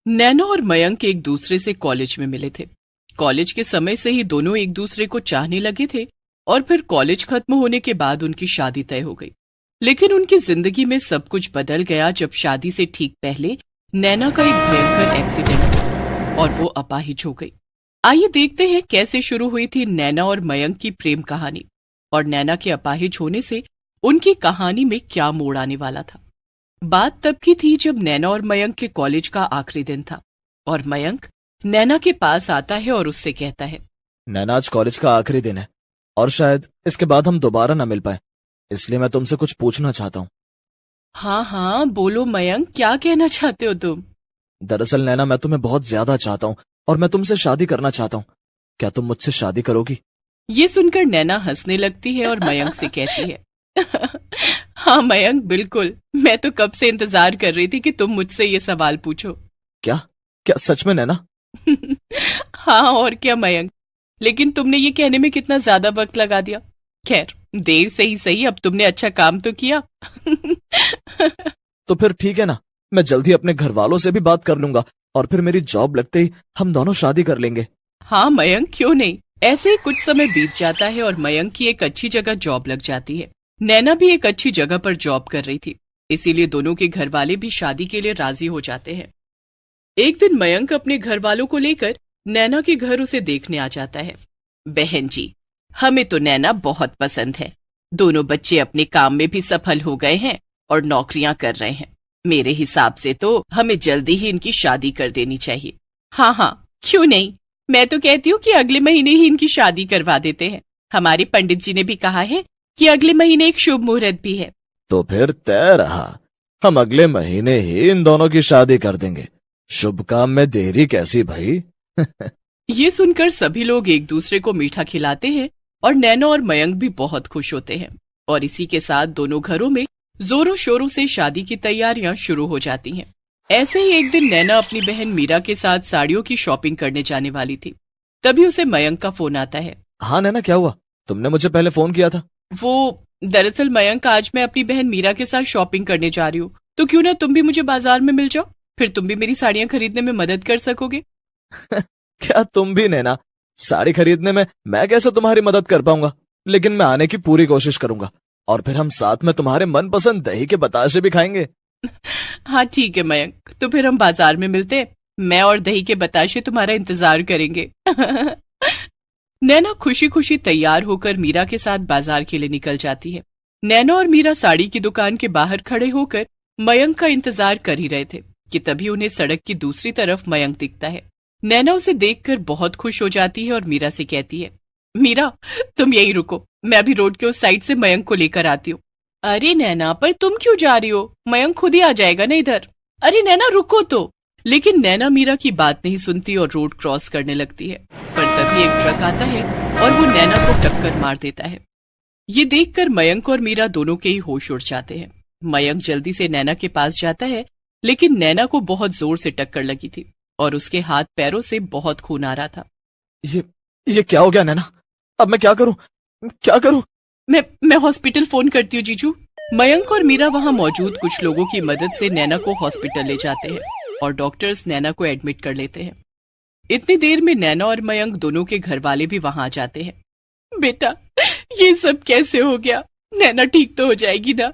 नैना और मयंक एक दूसरे से कॉलेज में मिले थे। कॉलेज के समय से ही दोनों एक दूसरे को चाहने लगे थे और फिर कॉलेज खत्म होने के बाद उनकी शादी तय हो गई। लेकिन उनकी जिंदगी में सब कुछ बदल गया जब शादी से ठीक पहले नैना का एक भयंकर एक्सीडेंट हुआ और वो अपाहिज हो गई। आइए देखते हैं कैसे शुरू हुई थी नैना और मयंक की प्रेम कहानी और नैना के अपाहिज होने से उनकी कहानी में क्या मोड़ आने वाला था। बात तब की थी जब नैना और मयंक के कॉलेज का आखिरी दिन था और मयंक नैना के पास आता है और उससे कहता है, नैना आज कॉलेज का आखिरी दिन है और शायद इसके बाद हम दोबारा ना मिल पाए, इसलिए मैं तुमसे कुछ पूछना चाहता हूँ। हाँ बोलो मयंक, क्या कहना चाहते हो तुम? दरअसल नैना, मैं तुम्हें बहुत ज्यादा चाहता हूँ और मैं तुमसे शादी करना चाहता हूँ। क्या तुम मुझसे शादी करोगी? ये सुनकर नैना हंसने लगती है और मयंक से कहती है, हाँ मयंक, बिल्कुल, मैं तो कब से इंतजार कर रही थी कि तुम मुझसे ये सवाल पूछो। क्या क्या सच में नैना? हाँ और क्या मयंक, लेकिन तुमने ये कहने में कितना ज्यादा वक्त लगा दिया। खैर, देर से ही सही, अब तुमने अच्छा काम तो किया। तो फिर ठीक है ना, मैं जल्दी अपने घर वालों से भी बात कर लूंगा और फिर मेरी जॉब लगते ही हम दोनों शादी कर लेंगे। हाँ मयंक, क्यों नहीं। ऐसे ही कुछ समय बीत जाता है और मयंक की एक अच्छी जगह जॉब लग जाती है। नैना भी एक अच्छी जगह पर जॉब कर रही थी, इसीलिए दोनों के घर वाले भी शादी के लिए राजी हो जाते हैं। एक दिन मयंक अपने घर वालों को लेकर नैना के घर उसे देखने आ जाता है। बहन जी, हमें तो नैना बहुत पसंद है। दोनों बच्चे अपने काम में भी सफल हो गए हैं और नौकरियां कर रहे हैं। मेरे हिसाब से तो हमें जल्दी ही इनकी शादी कर देनी चाहिए। हाँ, क्यों नहीं, मैं तो कहती हूँ कि अगले महीने ही इनकी शादी करवा देते हैं। हमारे पंडित जी ने भी कहा है कि अगले महीने एक शुभ मुहूर्त भी है। तो फिर तय रहा, हम अगले महीने ही इन दोनों की शादी कर देंगे। शुभ काम में देरी कैसी भाई? ये सुनकर सभी लोग एक दूसरे को मीठा खिलाते हैं और नैना और मयंक भी बहुत खुश होते हैं और इसी के साथ दोनों घरों में जोरों शोरों से शादी की तैयारियां शुरू हो जाती हैं। ऐसे ही एक दिन नैना अपनी बहन मीरा के साथ साड़ियों की शॉपिंग करने जाने वाली थी। तभी उसे मयंक का फोन आता है। हाँ नैना, क्या हुआ? तुमने मुझे पहले फोन किया था। वो दरअसल मयंक, आज मैं अपनी बहन मीरा के साथ शॉपिंग करने जा रही हूँ, तो क्यों ना तुम भी मुझे बाजार में मिल जाओ, फिर तुम भी मेरी साड़ियां खरीदने में मदद कर सकोगे। क्या तुम भी नैना? साड़ी खरीदने में मैं कैसे तुम्हारी मदद कर पाऊंगा, लेकिन मैं आने की पूरी कोशिश करूंगा और फिर हम साथ में तुम्हारे मनपसंद दही के बताशे भी खाएंगे। हाँ ठीक है मयंक, तो फिर हम बाजार में मिलते हैं। मैं और दही के बताशे तुम्हारा इंतजार करेंगे। नैना खुशी खुशी तैयार होकर मीरा के साथ बाजार के लिए निकल जाती है। नैना और मीरा साड़ी की दुकान के बाहर खड़े होकर मयंक का इंतजार कर ही रहे थे कि तभी उन्हें सड़क की दूसरी तरफ मयंक दिखता है। नैना उसे देखकर बहुत खुश हो जाती है और मीरा से कहती है, मीरा तुम यहीं रुको, मैं अभी रोड के उस साइड से मयंक को लेकर आती हूँ। अरे नैना, पर तुम क्यों जा रही हो? मयंक खुद ही आ जाएगा ना इधर। अरे नैना रुको तो। लेकिन नैना मीरा की बात नहीं सुनती और रोड क्रॉस करने लगती है, पर तभी एक ट्रक आता है और वो नैना को टक्कर मार देता है। ये देखकर मयंक और मीरा दोनों के ही होश उड़ जाते हैं। मयंक जल्दी से नैना के पास जाता है, लेकिन नैना को बहुत जोर से टक्कर लगी थी और उसके हाथ पैरों से बहुत खून आ रहा था। ये क्या हो गया नैना? अब मैं क्या करूं? क्या करूं? मैं हॉस्पिटल फोन करती हूँ जीजू। मयंक और मीरा वहाँ मौजूद कुछ लोगों की मदद से नैना को हॉस्पिटल ले जाते हैं और डॉक्टर्स नैना को एडमिट कर लेते हैं। इतनी देर में नैना और मयंक दोनों के घर वाले भी वहां आ जाते हैं। बेटा, ये सब कैसे हो गया? नैना ठीक तो हो जाएगी ना?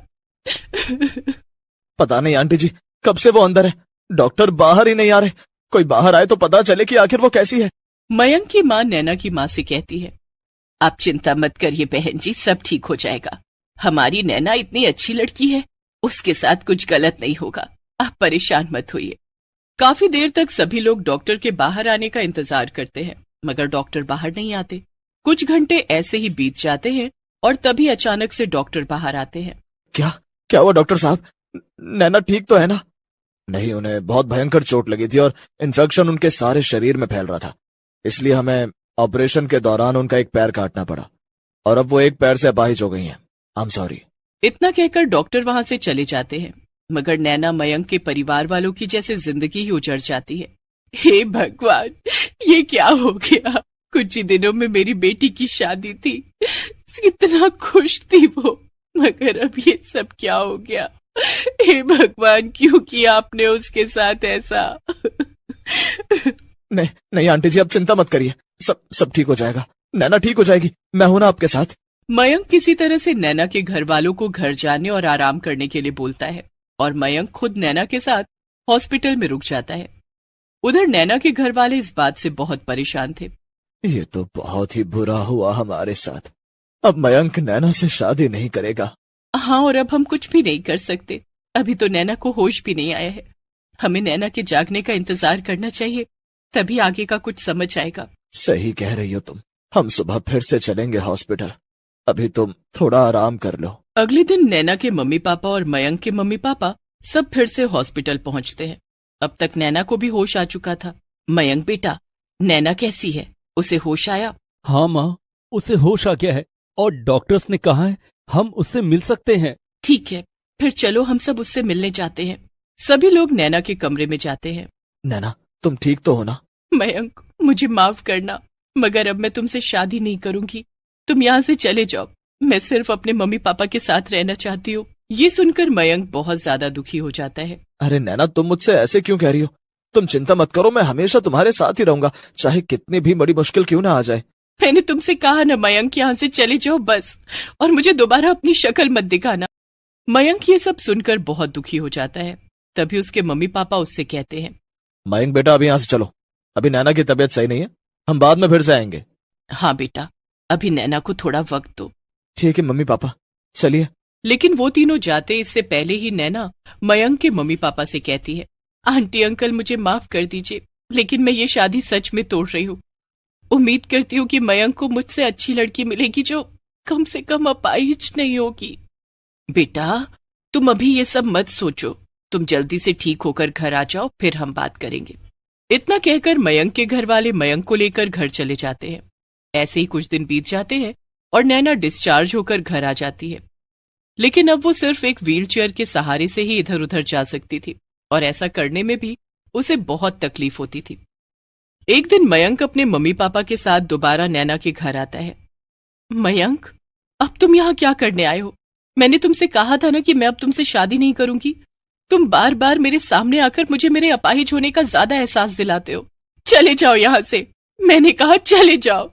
पता नहीं आंटी जी, कब से वो अंदर है, डॉक्टर बाहर ही नहीं आ रहे। कोई बाहर आए तो पता चले कि आखिर वो कैसी है। मयंक की माँ नैना की माँ से कहती है, आप चिंता मत करिए बहन जी, सब ठीक हो जाएगा। हमारी नैना इतनी अच्छी लड़की है, उसके साथ कुछ गलत नहीं होगा, आप परेशान मत होइए। काफी देर तक सभी लोग डॉक्टर के बाहर आने का इंतजार करते हैं, मगर डॉक्टर बाहर नहीं आते। कुछ घंटे ऐसे ही बीत जाते हैं और तभी अचानक से डॉक्टर बाहर आते हैं। क्या हुआ डॉक्टर साहब? नैना ठीक तो है ना? नहीं, उन्हें बहुत भयंकर चोट लगी थी और इन्फेक्शन उनके सारे शरीर में फैल रहा था, इसलिए हमें ऑपरेशन के दौरान उनका एक पैर काटना पड़ा और अब वो एक पैर से अपाहिज हो गई हैं। I am sorry. इतना कहकर डॉक्टर वहां से चले जाते हैं, मगर नैना मयंक के परिवार वालों की जैसे जिंदगी ही उजड़ जाती है। हे भगवान, ये क्या हो गया? कुछ ही दिनों में मेरी बेटी की शादी थी, कितना खुश थी वो, मगर अब ये सब क्या हो गया? हे भगवान, क्यों किया आपने उसके साथ ऐसा? नहीं नहीं आंटी जी, आप चिंता मत करिए, सब सब ठीक हो जाएगा। नैना ठीक हो जाएगी, मैं हूं ना आपके साथ। मयंक किसी तरह से नैना के घर वालों को घर जाने और आराम करने के लिए बोलता है और मयंक खुद नैना के साथ हॉस्पिटल में रुक जाता है। उधर नैना के घर वाले इस बात से बहुत परेशान थे। ये तो बहुत ही बुरा हुआ हमारे साथ। अब मयंक नैना से शादी नहीं करेगा। हाँ, और अब हम कुछ भी नहीं कर सकते। अभी तो नैना को होश भी नहीं आया है। हमें नैना के जागने का इंतजार करना चाहिए, तभी आगे का कुछ समझ आएगा। सही कह रही हो तुम। हम सुबह फिर से चलेंगे हॉस्पिटल। अभी तुम थोड़ा आराम कर लो। अगले दिन नैना के मम्मी पापा और मयंक के मम्मी पापा सब फिर से हॉस्पिटल पहुंचते हैं। अब तक नैना को भी होश आ चुका था। मयंक बेटा, नैना कैसी है? उसे होश आया? हाँ माँ, उसे होश आ गया है और डॉक्टर्स ने कहा है हम उससे मिल सकते हैं। ठीक है, फिर चलो हम सब उससे मिलने जाते हैं। सभी लोग नैना के कमरे में जाते हैं। नैना, तुम ठीक तो हो ना? मयंक, मुझे माफ करना, मगर अब मैं तुमसे शादी नहीं करूंगी। तुम यहाँ से चले जाओ। मैं सिर्फ अपने मम्मी पापा के साथ रहना चाहती हूँ। ये सुनकर मयंक बहुत ज्यादा दुखी हो जाता है। अरे नैना, तुम मुझसे ऐसे क्यों कह रही हो? तुम चिंता मत करो, मैं हमेशा तुम्हारे साथ ही रहूंगा, चाहे कितनी भी बड़ी मुश्किल क्यों ना आ जाए। मैंने तुमसे कहा ना मयंक, यहाँ से चले जाओ बस, और मुझे दोबारा अपनी शक्ल मत दिखाना। मयंक ये सब सुनकर बहुत दुखी हो जाता है। तभी उसके मम्मी पापा उससे कहते हैं, मयंक बेटा, अभी यहाँ से चलो। अभी नैना की तबीयत सही नहीं है, हम बाद में फिर से आएंगे। हाँ बेटा, अभी नैना को थोड़ा वक्त दो। ठीक है मम्मी पापा, चलिए। लेकिन वो तीनों जाते इससे पहले ही नैना मयंक के मम्मी पापा से कहती है, आंटी अंकल मुझे माफ कर दीजिए, लेकिन मैं ये शादी सच में तोड़ रही हूँ। उम्मीद करती हूँ कि मयंक को मुझसे अच्छी लड़की मिलेगी जो कम से कम अपाहिज नहीं होगी। बेटा, तुम अभी ये सब मत सोचो, तुम जल्दी से ठीक होकर घर आ जाओ, फिर हम बात करेंगे। इतना कहकर मयंक के घर वाले मयंक को लेकर घर चले जाते हैं। ऐसे ही कुछ दिन बीत जाते हैं और नैना डिस्चार्ज होकर घर आ जाती है। लेकिन अब वो सिर्फ एक व्हीलचेयर के सहारे से ही इधर उधर जा सकती थी, और ऐसा करने में भी उसे बहुत तकलीफ होती थी। एक दिन मयंक अपने मम्मी पापा के साथ दोबारा नैना के घर आता है। मयंक, अब तुम यहाँ क्या करने आए हो? मैंने तुमसे कहा था ना कि मैं अब तुमसे शादी नहीं करूंगी। तुम बार बार मेरे सामने आकर मुझे मेरे अपाहिज होने का ज्यादा एहसास दिलाते हो। चले जाओ यहाँ से, मैंने कहा चले जाओ।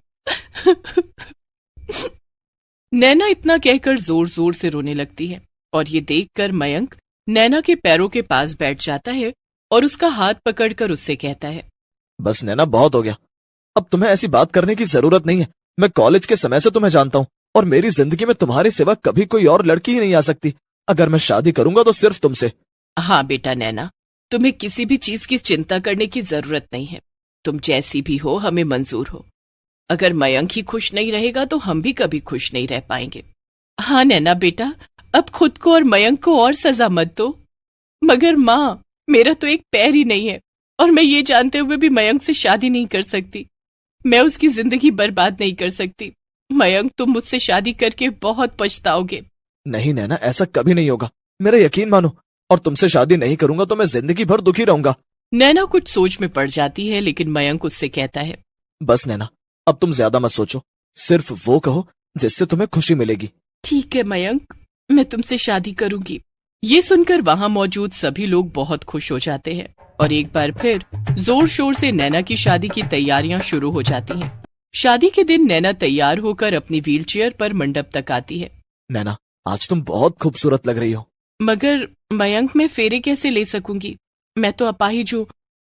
नैना इतना कहकर जोर जोर से रोने लगती है, और ये देखकर मयंक नैना के पैरों के पास बैठ जाता है और उसका हाथ पकड़कर उससे कहता है, बस नैना, बहुत हो गया। अब तुम्हें ऐसी बात करने की जरूरत नहीं है। मैं कॉलेज के समय से तुम्हें जानता हूँ, और मेरी जिंदगी में तुम्हारे सिवा कभी कोई और लड़की ही नहीं आ सकती। अगर मैं शादी करूंगा तो सिर्फ तुमसे। हाँ बेटा नैना, तुम्हें किसी भी चीज की चिंता करने की जरूरत नहीं है। तुम जैसी भी हो हमें मंजूर हो। अगर मयंक ही खुश नहीं रहेगा तो हम भी कभी खुश नहीं रह पाएंगे। हाँ नैना बेटा, अब खुद को और मयंक को और सजा मत दो। मगर माँ, मेरा तो एक पैर ही नहीं है, और मैं ये जानते हुए भी मयंक से शादी नहीं कर सकती। मैं उसकी जिंदगी बर्बाद नहीं कर सकती। मयंक, तुम मुझसे शादी करके बहुत पछताओगे। नहीं नैना, ऐसा कभी नहीं होगा, मेरा यकीन मानो। और तुमसे शादी नहीं करूंगा तो मैं जिंदगी भर दुखी रहूंगा। नैना कुछ सोच में पड़ जाती है, लेकिन मयंक उससे कहता है, बस नैना, अब तुम ज्यादा मत सोचो, सिर्फ वो कहो जिससे तुम्हें खुशी मिलेगी। ठीक है मयंक, मैं तुमसे शादी करूंगी। ये सुनकर वहां मौजूद सभी लोग बहुत खुश हो जाते हैं, और एक बार फिर जोर शोर से नैना की शादी की तैयारियां शुरू हो जाती हैं। शादी के दिन नैना तैयार होकर अपनी व्हीलचेयर पर मंडप तक आती है। नैना, आज तुम बहुत खूबसूरत लग रही हो। मगर मयंक, मैं फेरे कैसे ले सकूंगी? मैं तो अपाहिज हूँ,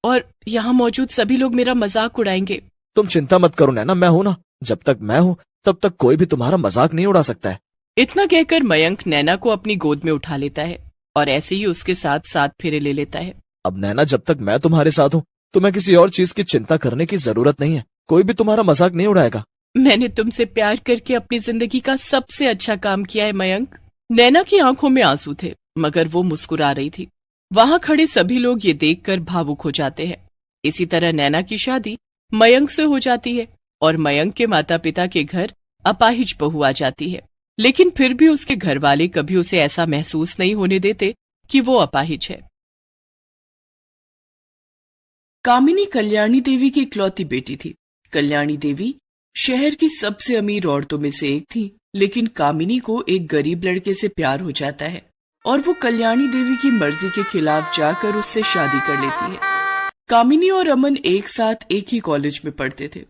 और यहाँ मौजूद सभी लोग मेरा मजाक उड़ाएंगे। तुम चिंता मत करो नैना, मैं हूं ना। जब तक मैं हूं तब तक कोई भी तुम्हारा मजाक नहीं उड़ा सकता है। इतना कहकर मयंक नैना को अपनी गोद में उठा लेता है, और ऐसे ही उसके साथ 7 फेरे ले लेता है। अब नैना, जब तक मैं तुम्हारे साथ हूं तुम्हें किसी और चीज की चिंता करने की जरूरत नहीं है। कोई भी तुम्हारा मजाक नहीं उड़ाएगा। मैंने तुमसे प्यार करके अपनी जिंदगी का सबसे अच्छा काम किया है मयंक। नैना की आंखों में आंसू थे, मगर वो मुस्कुरा रही थी। वहां खड़े सभी लोग ये देखकर भावुक हो जाते हैं। इसी तरह नैना की शादी मयंक से हो जाती है, और मयंक के माता पिता के घर अपाहिज बहू आ जाती है। लेकिन फिर भी उसके घर वाले कभी उसे ऐसा महसूस नहीं होने देते कि वो अपाहिज है। कामिनी कल्याणी देवी की इकलौती बेटी थी। कल्याणी देवी शहर की सबसे अमीर औरतों में से एक थी, लेकिन कामिनी को एक गरीब लड़के से प्यार हो जाता है, और वो कल्याणी देवी की मर्जी के खिलाफ जाकर उससे शादी कर लेती है। कामिनी और अमन एक साथ एक ही कॉलेज में पढ़ते थे।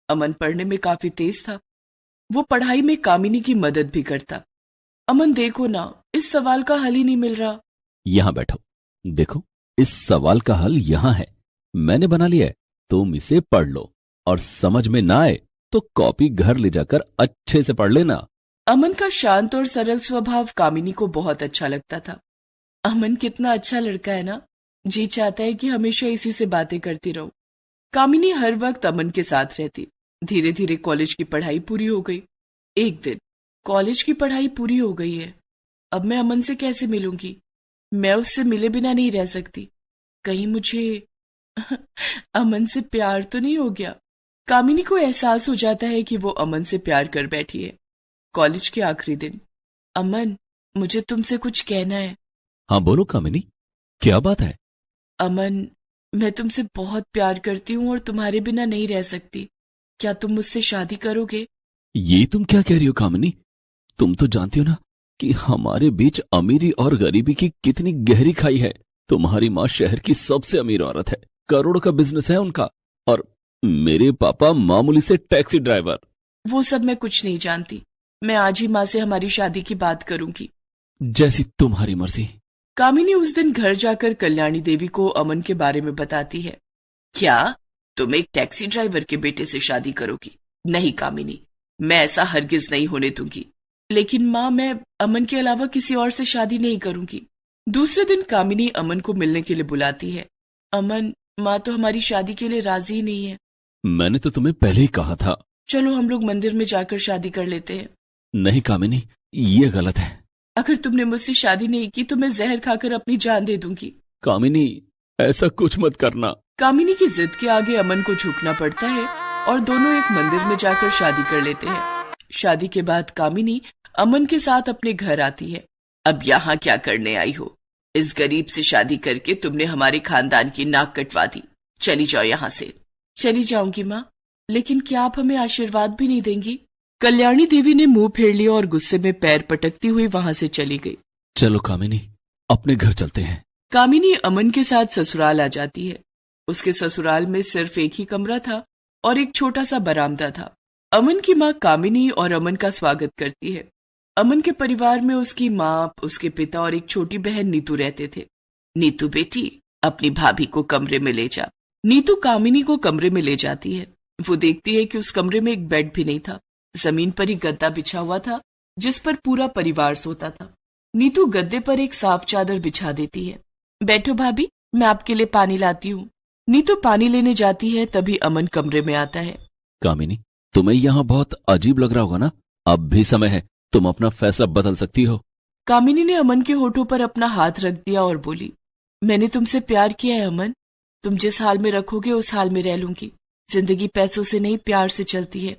अमन पढ़ने में काफी तेज था। वो पढ़ाई में कामिनी की मदद भी करता। अमन देखो ना, इस सवाल का हल ही नहीं मिल रहा। यहां बैठो, देखो इस सवाल का हल यहां है, मैंने बना लिया है। तुम इसे पढ़ लो और समझ में ना आए तो कॉपी घर ले जाकर अच्छे से पढ़ लेना। अमन का शांत और सरल स्वभाव कामिनी को बहुत अच्छा लगता था। अमन कितना अच्छा लड़का है ना, जी चाहता है कि हमेशा इसी से बातें करती रहूं। कामिनी हर वक्त अमन के साथ रहती। धीरे धीरे कॉलेज की पढ़ाई पूरी हो गई। एक दिन कॉलेज की पढ़ाई पूरी हो गई है, अब मैं अमन से कैसे मिलूंगी? मैं उससे मिले बिना नहीं रह सकती। कहीं मुझे अमन से प्यार तो नहीं हो गया? कामिनी को एहसास हो जाता है कि वो अमन से प्यार कर बैठी है। कॉलेज के आखिरी दिन। अमन, मुझे तुमसे कुछ कहना है। हाँ बोलो कामिनी, क्या बात है? अमन, मैं तुमसे बहुत प्यार करती हूँ और तुम्हारे बिना नहीं रह सकती। क्या तुम मुझसे शादी करोगे? ये तुम क्या कह रही हो कामिनी? तुम तो जानती हो ना कि हमारे बीच अमीरी और गरीबी की कितनी गहरी खाई है। तुम्हारी माँ शहर की सबसे अमीर औरत है, करोड़ का बिजनेस है उनका, और मेरे पापा मामूली से टैक्सी ड्राइवर। वो सब मैं कुछ नहीं जानती। मैं आज ही माँ से हमारी शादी की बात करूंगी। जैसी तुम्हारी मर्जी। कामिनी उस दिन घर जाकर कल्याणी देवी को अमन के बारे में बताती है। क्या तुम एक टैक्सी ड्राइवर के बेटे से शादी करोगी? नहीं कामिनी, मैं ऐसा हरगिज नहीं होने दूंगी। लेकिन माँ, मैं अमन के अलावा किसी और से शादी नहीं करूंगी। दूसरे दिन कामिनी अमन को मिलने के लिए बुलाती है। अमन, माँ तो हमारी शादी के लिए राजी ही नहीं है। मैंने तो तुम्हें पहले ही कहा था। चलो हम लोग मंदिर में जाकर शादी कर लेते हैं। नहीं कामिनी, ये गलत है। अगर तुमने मुझसे शादी नहीं की तो मैं जहर खाकर अपनी जान दे दूंगी। कामिनी, ऐसा कुछ मत करना। कामिनी की जिद के आगे अमन को झुकना पड़ता है और दोनों एक मंदिर में जाकर शादी कर लेते हैं। शादी के बाद कामिनी अमन के साथ अपने घर आती है। अब यहाँ क्या करने आई हो? इस गरीब से शादी करके तुमने हमारे खानदान की नाक कटवा दी। चली जाओ यहाँ से। चली जाऊंगी माँ, लेकिन क्या आप हमें आशीर्वाद भी नहीं देंगी? कल्याणी देवी ने मुंह फेर लिया और गुस्से में पैर पटकती हुई वहां से चली गई। चलो कामिनी, अपने घर चलते हैं। कामिनी अमन के साथ ससुराल आ जाती है। उसके ससुराल में सिर्फ एक ही कमरा था और एक छोटा सा बरामदा था। अमन की माँ कामिनी और अमन का स्वागत करती है। अमन के परिवार में उसकी माँ, उसके पिता और एक छोटी बहन नीतू रहते थे। नीतू बेटी, अपनी भाभी को कमरे में ले जा। नीतू कामिनी को कमरे में ले जाती है। वो देखती है कि उस कमरे में एक बेड भी नहीं था। जमीन पर ही गद्दा बिछा हुआ था जिस पर पूरा परिवार सोता था। नीतू गद्दे पर एक साफ चादर बिछा देती है। बैठो भाभी, मैं आपके लिए पानी लाती हूँ। नीतू पानी लेने जाती है, तभी अमन कमरे में आता है। कामिनी, तुम्हें यहाँ बहुत अजीब लग रहा होगा ना? अब भी समय है, तुम अपना फैसला बदल सकती हो। कामिनी ने अमन के होठों पर अपना हाथ रख दिया और बोली, मैंने तुमसे प्यार किया है अमन। तुम जिस हाल में रखोगे उस हाल में रह लूंगी। जिंदगी पैसों से नहीं, प्यार से चलती है।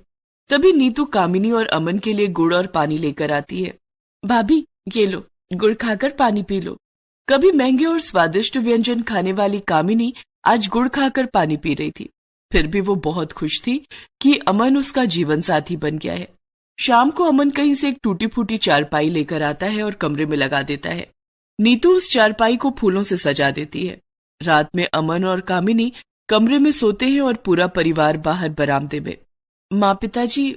तभी नीतू कामिनी और अमन के लिए गुड़ और पानी लेकर आती है। भाभी, ये लो, गुड़ खाकर पानी पी लो। कभी महंगे और स्वादिष्ट व्यंजन खाने वाली कामिनी आज गुड़ खाकर पानी पी रही थी। फिर भी वो बहुत खुश थी कि अमन उसका जीवन साथी बन गया है। शाम को अमन कहीं से एक टूटी फूटी चारपाई लेकर आता है और कमरे में लगा देता है। नीतू उस चारपाई को फूलों से सजा देती है। रात में अमन और कामिनी कमरे में सोते हैं और पूरा परिवार बाहर बरामदे में। माँ, पिताजी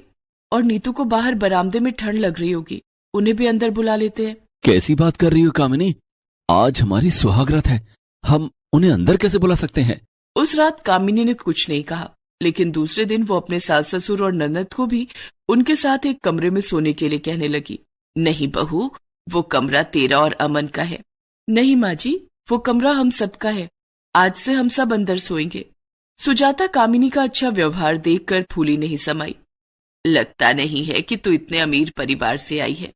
और नीतू को बाहर बरामदे में ठंड लग रही होगी, उन्हें भी अंदर बुला लेते हैं। कैसी बात कर रही हो कामिनी? आज हमारी सुहागरात है, हम उन्हें अंदर कैसे बुला सकते हैं? उस रात कामिनी ने कुछ नहीं कहा, लेकिन दूसरे दिन वो अपने सास ससुर और ननद को भी उनके साथ एक कमरे में सोने के लिए कहने लगी। नहीं बहू, वो कमरा तेरा और अमन का है। नहीं माँ जी, वो कमरा हम सबका है। आज से हम सब अंदर सोएंगे। सुजाता कामिनी का अच्छा व्यवहार देखकर फूली नहीं समाई। लगता नहीं है कि तू इतने अमीर परिवार से आई है।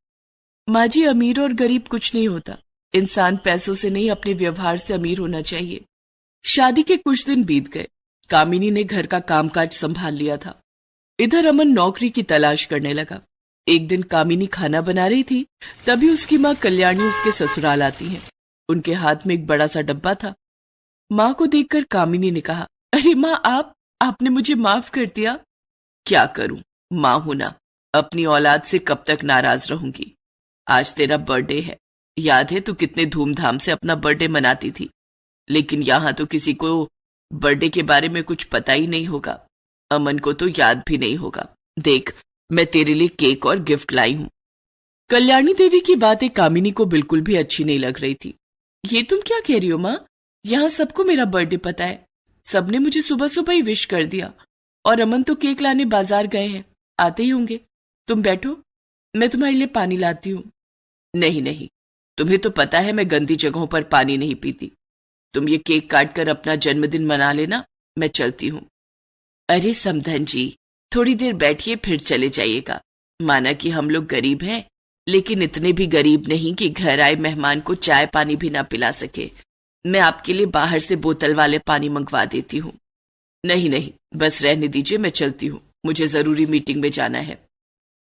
माँ जी, अमीर और गरीब कुछ नहीं होता। इंसान पैसों से नहीं, अपने व्यवहार से अमीर होना चाहिए। शादी के कुछ दिन बीत गए। कामिनी ने घर का कामकाज संभाल लिया था। इधर अमन नौकरी की तलाश करने लगा। एक दिन कामिनी खाना बना रही थी, तभी उसकी माँ कल्याणी उसके ससुराल आती है। उनके हाथ में एक बड़ा सा डब्बा था। माँ को देखकर कामिनी ने कहा, अरे माँ, आपने मुझे माफ कर दिया। क्या करूं, माँ हूं ना, अपनी औलाद से कब तक नाराज रहूंगी। आज तेरा बर्थडे है, याद है तू कितने धूमधाम से अपना बर्थडे मनाती थी, लेकिन यहाँ तो किसी को बर्थडे के बारे में कुछ पता ही नहीं होगा। अमन को तो याद भी नहीं होगा। देख, मैं तेरे लिए केक और गिफ्ट लाई हूं। कल्याणी देवी की बातें कामिनी को बिल्कुल भी अच्छी नहीं लग रही थी। ये तुम क्या कह रही हो माँ? यहाँ सबको मेरा बर्थडे पता है। सबने मुझे सुबह सुबह ही विश कर दिया और अमन तो केक लाने बाजार गए हैं, आते ही होंगे। तुम बैठो, मैं तुम्हारे लिए पानी लाती हूँ। नहीं नहीं, तुम्हें तो पता है मैं गंदी जगहों पर पानी नहीं पीती। तुम ये केक काट कर अपना जन्मदिन मना लेना, मैं चलती हूँ। अरे समधन जी, थोड़ी देर बैठिए फिर चले जाइएगा। माना कि हम लोग गरीब हैं, लेकिन इतने भी गरीब नहीं कि घर आए मेहमान को चाय पानी भी ना पिला सके। मैं आपके लिए बाहर से बोतल वाले पानी मंगवा देती हूँ। नहीं नहीं, बस रहने दीजिए, मैं चलती हूँ, मुझे जरूरी मीटिंग में जाना है।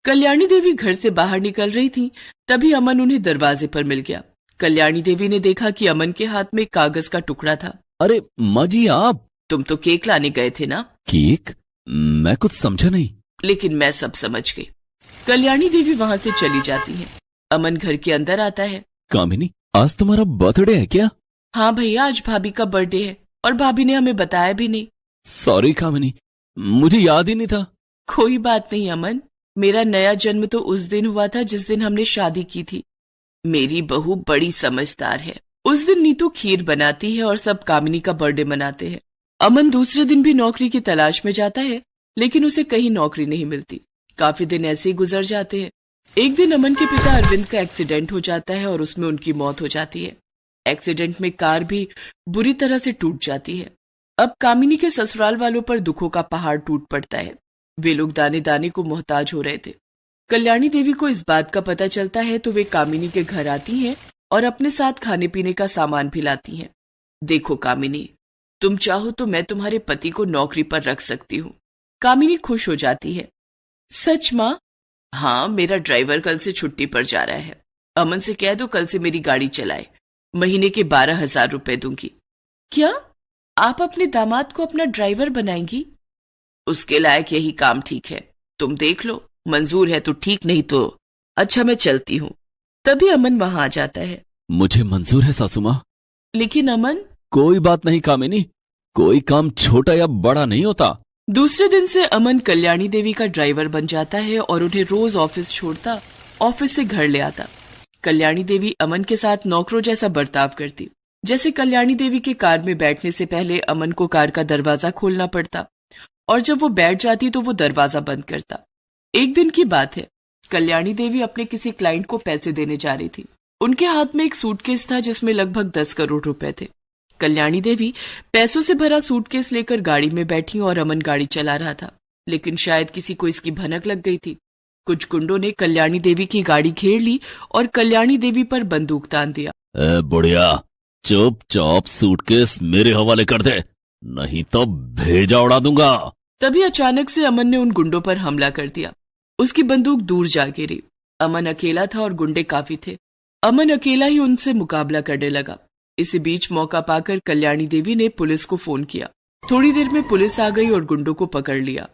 कल्याणी देवी घर से बाहर निकल रही थी, तभी अमन उन्हें दरवाजे पर मिल गया। कल्याणी देवी ने देखा कि अमन के हाथ में कागज का टुकड़ा था। अरे माँ जी, आप? तुम तो केक लाने गए थे ना? केक? मैं कुछ समझा नहीं। लेकिन मैं सब समझ गई। कल्याणी देवी वहां से चली जाती है। अमन घर के अंदर आता है। कामिनी, आज तुम्हारा बर्थडे है क्या? हाँ भैया, आज भाभी का बर्थडे है और भाभी ने हमें बताया भी नहीं। सॉरी कामिनी, मुझे याद ही नहीं था। कोई बात नहीं अमन, मेरा नया जन्म तो उस दिन हुआ था जिस दिन हमने शादी की थी। मेरी बहू बड़ी समझदार है। उस दिन नीतू खीर बनाती है और सब कामिनी का बर्थडे मनाते हैं। अमन दूसरे दिन भी नौकरी की तलाश में जाता है, लेकिन उसे कहीं नौकरी नहीं मिलती। काफी दिन ऐसे ही गुजर जाते हैं। एक दिन अमन के पिता अरविंद का एक्सीडेंट हो जाता है और उसमें उनकी मौत हो जाती है। एक्सीडेंट में कार भी बुरी तरह से टूट जाती है। अब कामिनी के ससुराल वालों पर दुखों का पहाड़ टूट पड़ता है। वे लोग दाने दाने को मोहताज हो रहे थे। कल्याणी देवी को इस बात का पता चलता है तो वे कामिनी के घर आती हैं और अपने साथ खाने पीने का सामान भी लाती हैं। देखो कामिनी, तुम चाहो तो मैं तुम्हारे पति को नौकरी पर रख सकती हूँ। कामिनी खुश हो जाती है। सच माँ? हाँ, मेरा ड्राइवर कल से छुट्टी पर जा रहा है। अमन से कह दो कल से मेरी गाड़ी चलाए। महीने के 12,000 रुपए दूंगी। क्या आप अपने दामाद को अपना ड्राइवर बनाएंगी? उसके लायक यही काम ठीक है। तुम देख लो, मंजूर है तो ठीक, नहीं तो अच्छा, मैं चलती हूँ। तभी अमन वहां आ जाता है। मुझे मंजूर है सासू माँ। लेकिन अमन। कोई बात नहीं कामिनी, कोई काम छोटा या बड़ा नहीं होता। दूसरे दिन से अमन कल्याणी देवी का ड्राइवर बन जाता है और उन्हें रोज ऑफिस छोड़ता, ऑफिस से घर ले आता। कल्याणी देवी अमन के साथ नौकरों जैसा बर्ताव करती। जैसे कल्याणी देवी के कार में बैठने से पहले अमन को कार का दरवाजा खोलना पड़ता और जब वो बैठ जाती तो वो दरवाजा बंद करता। एक दिन की बात है, कल्याणी देवी अपने किसी क्लाइंट को पैसे देने जा रही थी। उनके हाथ में एक सूटकेस था जिसमें लगभग 10 करोड़ रुपए थे। कल्याणी देवी पैसों से भरा सूटकेस लेकर गाड़ी में बैठी और अमन गाड़ी चला रहा था, लेकिन शायद किसी को इसकी भनक लग गई थी। कुछ गुंडों ने कल्याणी देवी की गाड़ी घेर ली और कल्याणी देवी पर बंदूक तान दिया। बुढ़िया, चुपचाप सूटकेस मेरे हवाले कर दे, नहीं तो भेजा उड़ा दूंगा। तभी अचानक से अमन ने उन गुंडों पर हमला कर दिया। उसकी बंदूक दूर जा गिरी। अमन अकेला था और गुंडे काफी थे। अमन अकेला ही उनसे मुकाबला करने लगा। इसी बीच मौका पाकर कल्याणी देवी ने पुलिस को फोन किया। थोड़ी देर में पुलिस आ गई और गुंडों को पकड़ लिया।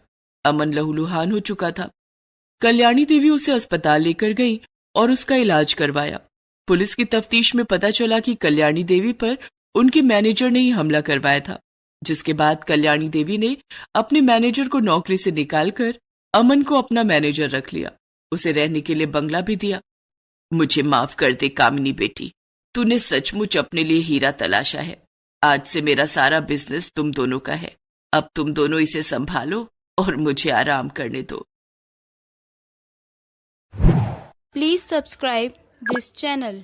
अमन लहूलुहान हो चुका था। कल्याणी देवी उसे अस्पताल लेकर गई और उसका इलाज करवाया। पुलिस की तफ्तीश में पता चला कि कल्याणी देवी पर उनके मैनेजर ने ही हमला करवाया था, जिसके बाद कल्याणी देवी ने अपने मैनेजर को नौकरी से निकालकर अमन को अपना मैनेजर रख लिया। उसे रहने के लिए बंगला भी दिया। मुझे माफ कर दे कामिनी बेटी, तूने सचमुच अपने लिए हीरा तलाशा है। आज से मेरा सारा बिजनेस तुम दोनों का है। अब तुम दोनों इसे संभालो और मुझे आराम करने दो। Please subscribe this channel.